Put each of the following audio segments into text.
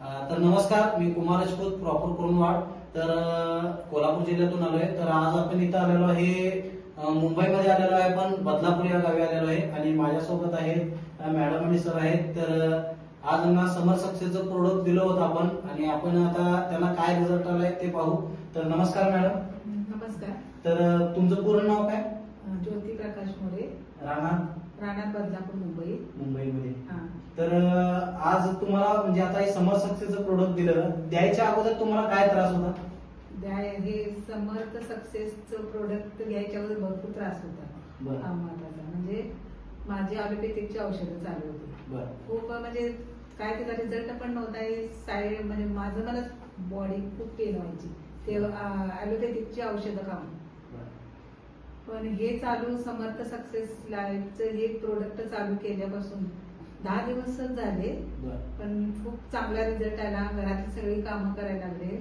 तर नमस्कार, मी कुमार राजपूत, प्रॉपर कुरुंदवाड. तर कोल्हापूर जिल्ह्यातून आलोय. तर आज आपण इथं आलेलो आहे, मुंबईमध्ये आलेलो आहे, पण बदलापूर या गावी आलेलो आहे आणि माझ्यासोबत आहेत मॅडम आणि सर आहेत. तर आज त्यांना समर सक्सेसचं प्रोडक्ट दिलं होतं आपण आणि आपण आता त्यांना काय रिझल्ट आलाय ते पाहू. तर नमस्कार मॅडम. नमस्कार. तर तुमचं पूर्ण नाव काय? ज्योती प्रकाश मोरे, राणा बदलापूर, मुंबईमध्ये. हा. तर आज तुम्हाला म्हणजे आता हे समर सक्सेसचं प्रोडक्ट दिलं, द्यायच्या अगोदर तुम्हाला काय त्रास होता? हे समर्थ सक्सेसचं प्रोडक्ट घ्यायच्या अगोदर भरपूर त्रास होता. बरं. हा महत्वाचा म्हणजे माझी ॲलोपॅथिकची औषधं चालू होती. बरं. खूप म्हणजे काय त्याचा रिझल्ट पण नव्हता. साईड म्हणजे माझं मला बॉडी खूप पेन व्हायची ते ॲलोपॅथिकची औषधं खाऊन. पण हे चालू समर्थ सक्सेस लाईफचं हे प्रोडक्ट चालू केल्यापासून 10 दिवसच झाले, पण खूप चांगला रिझल्ट आला. घरातली सगळी कामं करायला लागले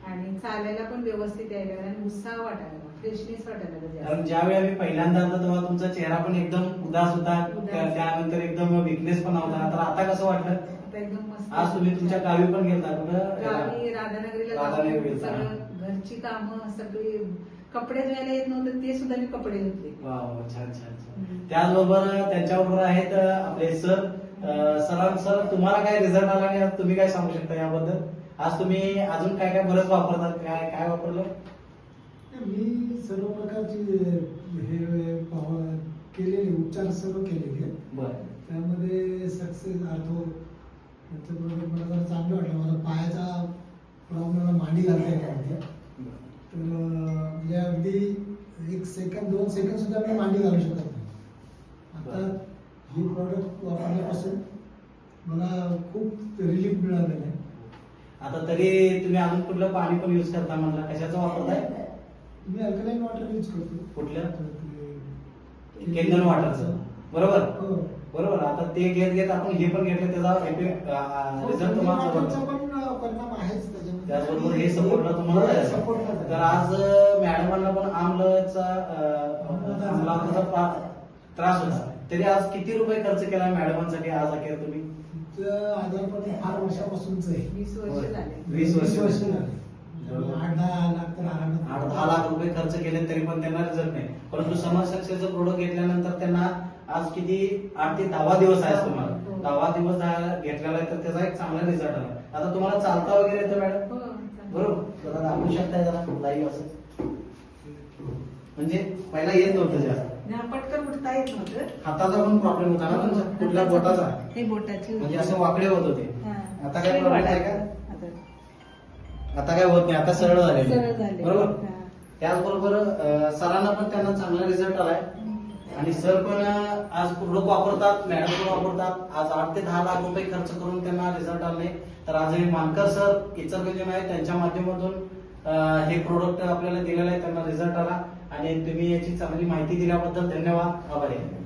आणि चालायला पण व्यवस्थित यायला लागला आणि उत्साह वाटायला लागला, फ्रेशनेस वाटायला लागला. कारण ज्यावेळी आम्ही पहिल्यांदा आलो तेव्हा तुमचा चेहरा पण एकदम उदास होता, त्यानंतर एकदम विकनेस पण होता. तर आता कसं वाटलं? आता एकदम मस्त. आज तुम्ही तुमच्या गावी पण गेलता, कुठं? गावी राधानगरीला. घरची कामं सगळी, कपडे धुवायला येत नव्हतं ते सुद्धा मी कपडे धुतले. वा, छान छान. त्याचबरोबर त्यांच्याबरोबर आहेत आपले सर. सर, तुम्हाला काय रिझल्ट आला आणि तुम्ही काय सांगू शकता याबद्दल? आज तुम्ही अजून काय काय बरंच वापरतात, काय काय वापरलं? मी सर्व प्रकारची हे केलेले उपचार सर्व केलेले. बरं. त्यामध्ये सक्सेस आर्थो त्याच्याबरोबर मला जरा चांगलं वाटलं. माझा पायाचा प्रॉब्लेम, मांडी घालता येत नव्हती. तर म्हणजे अगदी 1 सेकंद 2 सेकंद सुद्धा मी मांडी घालू शकत नाही. आता हे प्रॉडक्ट वापरल्यापासून मला खूप रिलीफ मिळालेलं आहे. आता तरी तुम्ही अजून कुठलं पाणी पण युज करता म्हणला, कशाचं वापरताय? मी अल्कलाईन वॉटर यूज करतो. कुठलं? केंद्र वॉटरचं. बरोबर. हो. बरोबर. आता ते घेत आपण हे पण घेतलं, त्याचा रिझल्ट तुम्हाला पण परिणाम आहेच त्याच्यामध्ये. त्याचबरोबर हे सपोर्टला तुम्हाला तर आज मॅडमांना पण आमलाचा त्रास होता. तरी आज किती रुपये खर्च केला मॅडमांसाठी आज अखेर तुम्ही? आजारपण फार वर्षापासूनच आहे. 20 वर्ष झाले. 20 वर्ष झाले. 8-10 लाख तर आरामात. 8-10 लाख रुपये खर्च केले तरी पण त्यांना रिझल्ट नाही. परंतु समर सक्सेसचं प्रोडक्ट घेतल्यानंतर त्यांना आज किती 8 ते 10 दिवस आहे तुम्हाला. 10 दिवस घेतलेला आहे तर त्याचा एक चांगला रिझल्ट आला. आता तुम्हाला चालता वगैरे येतं मॅडम? बरोबर. जरा दाखवू शकताय जरा लाईव्ह असं? म्हणजे पहिला येत नव्हतं जास्त, पटकन उठता येत नव्हतं. हाताचा पण प्रॉब्लेम होता ना तुमचा? कुठल्या बोटाचा? हे बोटाची म्हणजे असं वाकडे होत होते. आता काय प्रॉब्लेम आहे का? आता काय होत नाही, आता सरळ झाले. बरोबर. त्याचबरोबर सरांना पण त्यांना चांगला रिझल्ट आलाय आणि सर पण आज प्रोडक्ट वापरतात, मॅडम पण वापरतात. आज 8 ते 10 लाख रुपये खर्च करून त्यांना रिझल्ट आले. तर आज हे मानकर सर इचलकरंजी आहे, त्यांच्या माध्यमातून हे प्रोडक्ट आपल्याला दिलेलं आहे, त्यांना रिझल्ट आला आणि तुम्ही याची चांगली माहिती दिल्याबद्दल धन्यवाद. आभारी आहे.